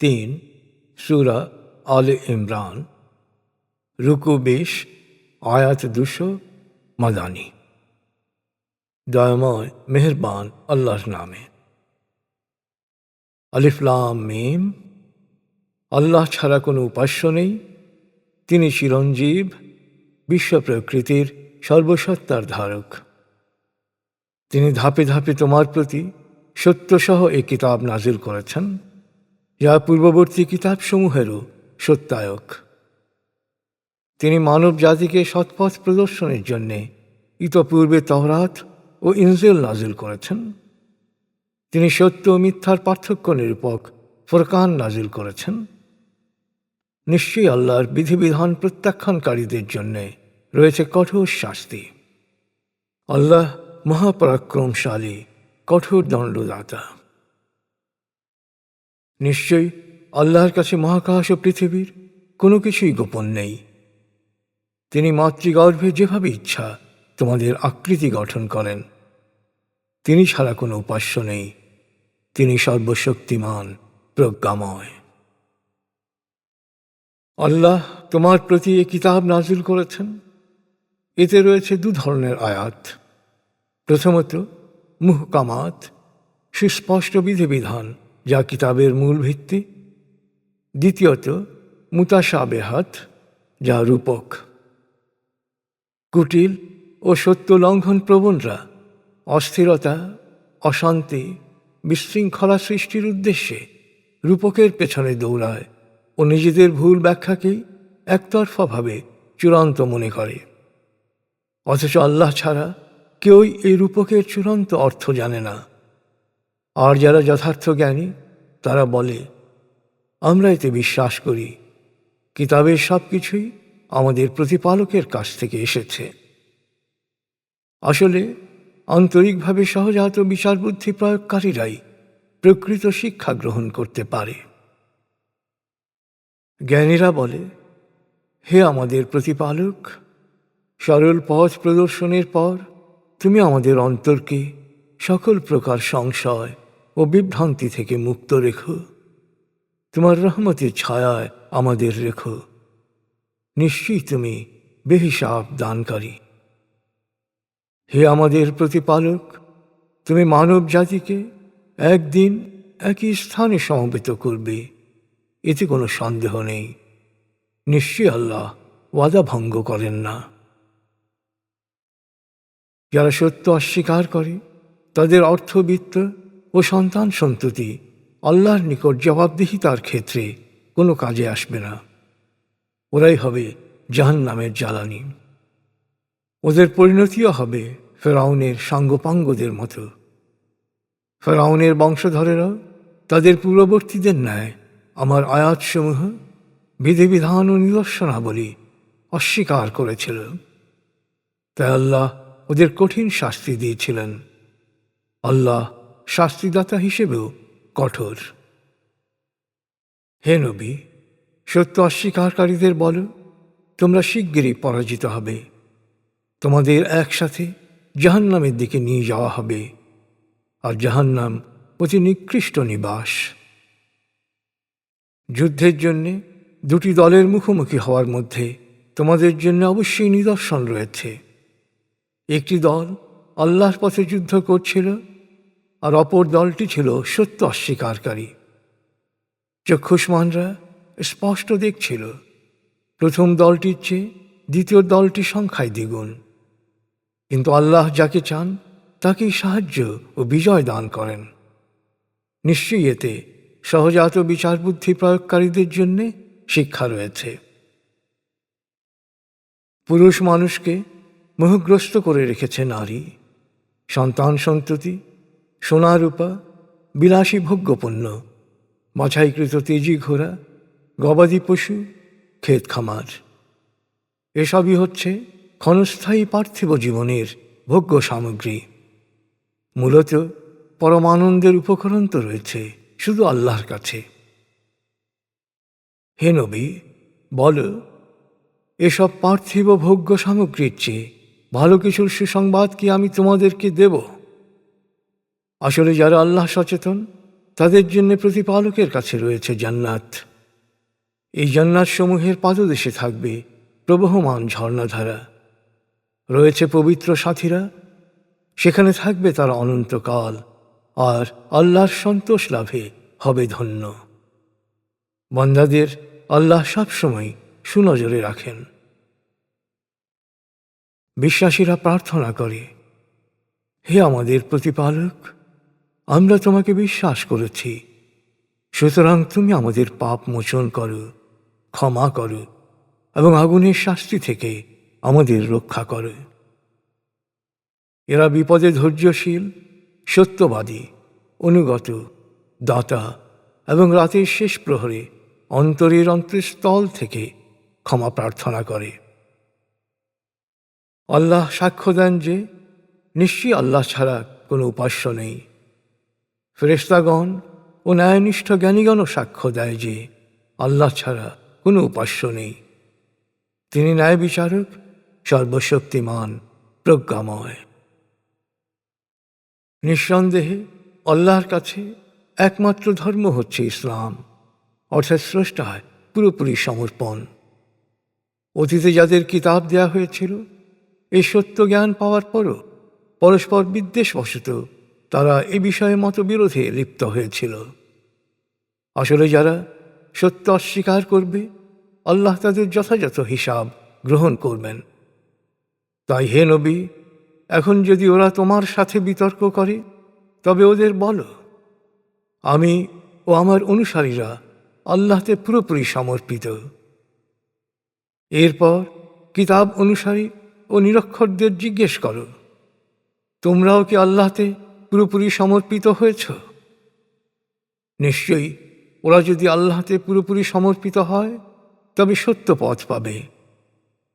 3 সূরা আলে ইমরান, রুকু 20, আয়াত 200, মাদানী। দয়াময় মেহেরবান আল্লাহর নামে। আলিফ লাম মিম। আল্লাহ ছাড়া কোনো উপাস্য নেই। তিনি চিরঞ্জীব, বিশ্ব প্রকৃতির সর্বসত্তার ধারক। তিনি ধাপে ধাপে তোমার প্রতি সত্যসহ এই কিতাব নাজিল করেছেন, যা পূর্ববর্তী কিতাবসমূহেরও সত্যায়ক। তিনি মানব জাতিকে সৎপথ প্রদর্শনের জন্যে ইতপূর্বে তওরাত ও ইনজিল নাজিল করেছেন। তিনি সত্য ও মিথ্যার পার্থক্য নিরূপক ফুরকান নাজিল করেছেন। নিশ্চয়ই আল্লাহর বিধিবিধান প্রত্যাখ্যানকারীদের জন্যে রয়েছে কঠোর শাস্তি। আল্লাহ মহাপরাক্রমশালী, কঠোর দণ্ডদাতা। নিশ্চয়ই আল্লাহর কাছে মহাকাশ ও পৃথিবীর কোনো কিছুই গোপন নেই। তিনি মাতৃগর্ভে যেভাবে ইচ্ছা তোমাদের আকৃতি গঠন করেন। তিনি ছাড়া কোনো উপাস্য নেই। তিনি সর্বশক্তিমান, প্রজ্ঞাময়। আল্লাহ তোমার প্রতি এ কিতাব নাজিল করেছেন। এতে রয়েছে দু ধরনের আয়াত। প্রথমত মুহকামাত, সুস্পষ্ট বিধিবিধান, যা কিতাবের মূল ভিত্তি। দ্বিতীয়ত মুতাশাবেহাত, যা রূপক। কুটিল ও সত্য লঙ্ঘন প্রবণরা অস্থিরতা, অশান্তি, বিশৃঙ্খলা সৃষ্টির উদ্দেশ্যে রূপকের পেছনে দৌড়ায় ও নিজেদের ভুল ব্যাখ্যাকেই একতরফাভাবে চূড়ান্ত মনে করে। অথচ আল্লাহ ছাড়া কেউই এই রূপকের চূড়ান্ত অর্থ জানে না। আর যারা যথার্থ জ্ঞানী তারা বলে, আমরা এতে বিশ্বাস করি। কিতাবের সব কিছুই আমাদের প্রতিপালকের কাছ থেকে এসেছে। আসলে আন্তরিকভাবে সহজাত বিচার বুদ্ধি প্রয়োগকারীরাই প্রকৃত শিক্ষা গ্রহণ করতে পারে। জ্ঞানীরা বলে, হে আমাদের প্রতিপালক, সরল পথ প্রদর্শনের পর তুমি আমাদের অন্তরকে সকল প্রকার সংশয় ও বিভ্রান্তি থেকে মুক্ত রেখো। তোমার রহমতের ছায়ায় আমাদের রেখো। নিশ্চয়ই তুমি বেহিসাব দানকারী। হে আমাদের প্রতিপালক, তুমি মানব জাতিকে একদিন একই স্থানে সমবেত করবে, এতে কোনো সন্দেহ নেই। নিশ্চয়ই আল্লাহ ওয়াদা ভঙ্গ করেন না। যারা সত্য অস্বীকার করে তাদের অর্থবিত্ত ও সন্তান সন্ততি আল্লাহর নিকট জবাবদিহিতার ক্ষেত্রে কোনো কাজে আসবে না। ওরাই হবে জাহান্নামের জ্বালানি। ওদের পরিণতিও হবে ফেরাউনের সাঙ্গপাঙ্গদের মতো। ফেরাউনের বংশধরেরা তাদের পূর্ববর্তীদের ন্যায় আমার আয়াতসমূহ, বিধিবিধান ও নিদর্শনাবলী অস্বীকার করেছিল। তাই আল্লাহ ওদের কঠিন শাস্তি দিয়েছিলেন। আল্লাহ শাস্তিদাতা হিসেবেও কঠোর। হে নবী, সত্য অস্বীকারীদের বলো, তোমরা শিগগিরই পরাজিত হবে। তোমাদের একসাথে জাহান্নামের দিকে নিয়ে যাওয়া হবে, আর জাহান্নাম অতি নিকৃষ্ট নিবাস। যুদ্ধের জন্যে দুটি দলের মুখোমুখি হওয়ার মধ্যে তোমাদের জন্য অবশ্যই নিদর্শন রয়েছে। একটি দল আল্লাহর পথে যুদ্ধ করছিল, আর অপর দলটি ছিল সত্য অস্বীকারী। চক্ষুষ্মানরা স্পষ্ট দেখছিল প্রথম দলটির চেয়ে দ্বিতীয় দলটি সংখ্যায় দ্বিগুণ। কিন্তু আল্লাহ যাকে চান তাকেই সাহায্য ও বিজয় দান করেন। নিশ্চয়ই এতে সহজাত বিচার বুদ্ধি প্রয়োগকারীদের জন্যে শিক্ষা রয়েছে। পুরুষ মানুষকে মোহগ্রস্ত করে রেখেছে নারী, সন্তান সন্ততি, সোনা রূপা, বিলাসী ভোগ্যপণ্য, বাছাইকৃত তেজি ঘোড়া, গবাদি পশু, ক্ষেত খামার। এসবই হচ্ছে ক্ষণস্থায়ী পার্থিব জীবনের ভোগ্য সামগ্রী। মূলত পরমানন্দের উপকরণ তো রয়েছে শুধু আল্লাহর কাছে। হে নবী, বল, এসব পার্থিব ভোগ্য সামগ্রীর চেয়ে ভালো কিছুর সুসংবাদ কি আমি তোমাদেরকে দেব? আসলে যারা আল্লাহ সচেতন তাদের জন্য প্রতিপালকের কাছে রয়েছে জান্নাত। এই জান্নাত সমূহের পাদদেশে থাকবে প্রবহমান ঝর্ণাধারা। রয়েছে পবিত্র সাথীরা, সেখানে থাকবে তারা অনন্তকাল, আর আল্লাহর সন্তোষ লাভে হবে ধন্য। বান্দাদের আল্লাহ সবসময় সুনজরে রাখেন। বিশ্বাসীরা প্রার্থনা করে, হে আমাদের প্রতিপালক, আমরা তোমাকে বিশ্বাস করেছি, সুতরাং তুমি আমাদের পাপ মোচন করো, ক্ষমা করো এবং আগুনের শাস্তি থেকে আমাদের রক্ষা করো। এরা বিপদে ধৈর্যশীল, সত্যবাদী, অনুগত, দাতা এবং রাতের শেষ প্রহরে অন্তরের অন্তঃস্থল থেকে ক্ষমা প্রার্থনা করে। আল্লাহ সাক্ষ্য দেন যে নিশ্চয়ই আল্লাহ ছাড়া কোনো উপাস্য নেই। ফেরেশতাগণ ও ন্যায়নিষ্ঠ জ্ঞানীগণও সাক্ষ্য দেয় যে আল্লাহ ছাড়া কোনো উপাস্য নেই। তিনি ন্যায় বিচারক, সর্বশক্তিমান, প্রজ্ঞাময়। নিঃসন্দেহে আল্লাহর কাছে একমাত্র ধর্ম হচ্ছে ইসলাম, অর্থাৎ স্রষ্টায় পুরোপুরি সমর্পণ। অতীতে যাদের কিতাব দেয়া হয়েছিল, এই সত্য জ্ঞান পাওয়ার পরও পরস্পর বিদ্বেষবশত তারা এ বিষয়ে মতবিরোধে লিপ্ত হয়েছিল। আসলে যারা সত্য অস্বীকার করবে, আল্লাহ তাদের যথাযথ হিসাব গ্রহণ করবেন। তাই হে নবী, এখন যদি ওরা তোমার সাথে বিতর্ক করে, তবে ওদের বলো, আমি ও আমার অনুসারীরা আল্লাহতে পুরোপুরি সমর্পিত। এরপর কিতাব অনুসারী ও নিরক্ষরদের জিজ্ঞেস করো, তোমরাও কি আল্লাহতে পুরোপুরি সমর্পিত হয়েছ? নিশ্চয়ই ওরা যদি আল্লাহতে পুরোপুরি সমর্পিত হয়, তবে সত্য পথ পাবে।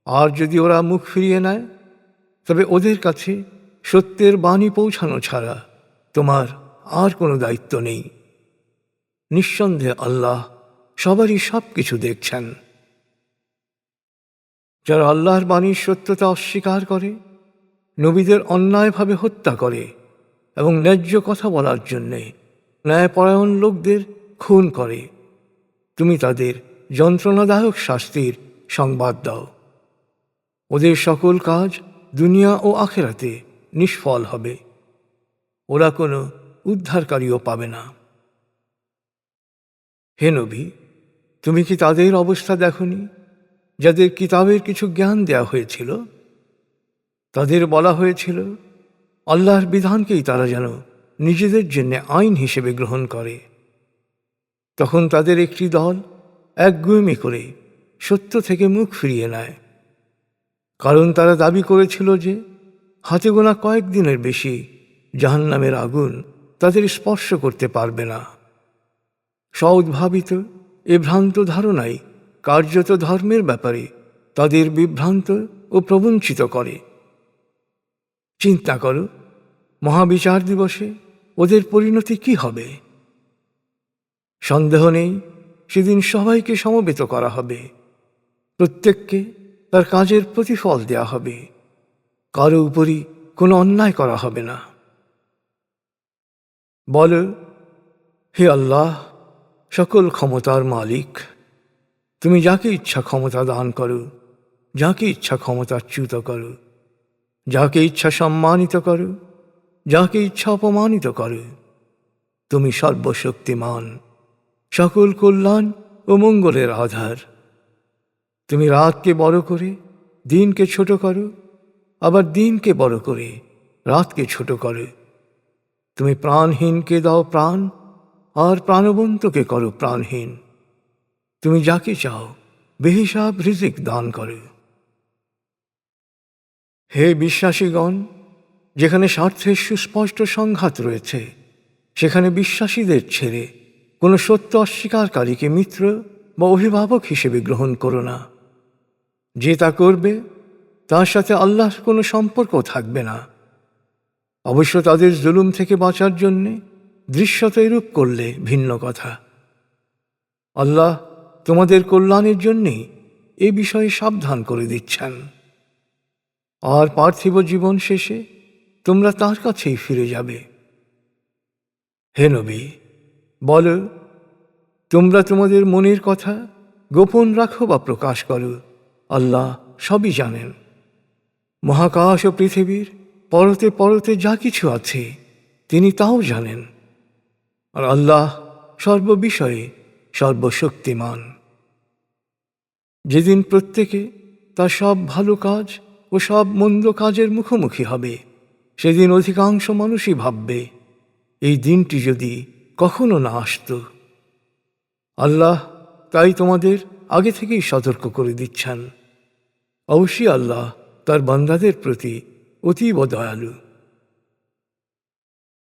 আর যদি ওরা মুখ ফিরিয়ে নেয়, তবে ওদের কাছে সত্যের বাণী পৌঁছানো ছাড়া তোমার আর কোনো দায়িত্ব নেই। নিঃসন্দেহে আল্লাহ সবারই সব কিছু দেখছেন। যারা আল্লাহর বাণীর সত্যতা অস্বীকার করে, নবীদের অন্যায়ভাবে হত্যা করে এবং ন্যায্য কথা বলার জন্যে ন্যায়পরায়ণ লোকদের খুন করে, তুমি তাদের যন্ত্রণাদায়ক শাস্তির সংবাদ দাও। ওদের সকল কাজ দুনিয়া ও আখেরাতে নিষ্ফল হবে, ওরা কোনো উদ্ধারকারীও পাবে না। হে নবী, তুমি কি তাদের অবস্থা দেখনি যাদের কিতাবের কিছু জ্ঞান দেয়া হয়েছিল? তাদের বলা হয়েছিল, আল্লাহর বিধানকেই তারা যেন নিজেদের জন্য আইন হিসেবে গ্রহণ করে। তখন তাদের একটি দল একগুঁয়েমি করে সত্য থেকে মুখ ফিরিয়ে নেয়, কারণ তারা দাবি করেছিল যে হাতে গোনা কয়েকদিনের বেশি জাহান্নামের আগুন তাদের স্পর্শ করতে পারবে না। সউদ্ভাবিত এ ভ্রান্ত ধারণাই কার্যত ধর্মের ব্যাপারে তাদের বিভ্রান্ত ও প্রবঞ্চিত করে। চিন্তা করো, মহাবিচার দিবসে ওদের পরিণতি কি হবে? সন্দেহ নেই, সেদিন সবাইকে সমবেত করা হবে, প্রত্যেককে তার কাজের প্রতিফল দেয়া হবে, কারো উপরই কোনো অন্যায় করা হবে না। বল, হে আল্লাহ, সকল ক্ষমতার মালিক, তুমি যাকে ইচ্ছা ক্ষমতা দান করো, যাকে ইচ্ছা ক্ষমতাচ্যুত করো, যাকে ইচ্ছা সম্মানিত করো, যাকে ইচ্ছা অপমানিত করো। তুমি সর্বশক্তিমান, সকল কল্যাণ ও মঙ্গলের আধার। তুমি রাতকে বড় করে দিনকে ছোট করো, আবার দিনকে বড় করে রাতকে ছোট করো। তুমি প্রাণহীনকে দাও প্রাণ, আর প্রাণবন্তকে করো প্রাণহীন। তুমি যাকে চাও বেহিসাব রিজিক দান করো। হে বিশ্বাসীগণ, যেখানে স্বার্থের সুস্পষ্ট সংঘাত রয়েছে, সেখানে বিশ্বাসীদের ছেড়ে কোনো সত্য অস্বীকারীকে মিত্র বা অভিভাবক হিসেবে গ্রহণ করো না। যে তা করবে, তার সাথে আল্লাহর কোনো সম্পর্ক থাকবে না। অবশ্য তাদের জুলুম থেকে বাঁচার জন্যে দৃশ্যত এরূপ করলে ভিন্ন কথা। আল্লাহ তোমাদের কল্যাণের জন্যেই এ বিষয়ে সাবধান করে দিচ্ছেন। আর পার্থিব জীবন শেষে তোমরা তার কাছেই ফিরে যাবে। হে নবী, বলো, তোমরা তোমাদের মনের কথা গোপন রাখো বা প্রকাশ করো, আল্লাহ সবই জানেন। মহাকাশ ও পৃথিবীর পরতে পরতে যা কিছু আছে তিনি তাও জানেন। আর আল্লাহ সর্ববিষয়ে সর্বশক্তিমান। যেদিন প্রত্যেকে তার সব ভালো কাজ ও সব মন্দ কাজের মুখোমুখি হবে, সেদিন অধিকাংশ মানুষই ভাববে, এই দিনটি যদি কখনো না আসতো। আল্লাহ তাই তোমাদের আগে থেকেই সতর্ক করে দিচ্ছেন। অবশ্যই আল্লাহ তার বান্দাদের প্রতি অতীব দয়ালু।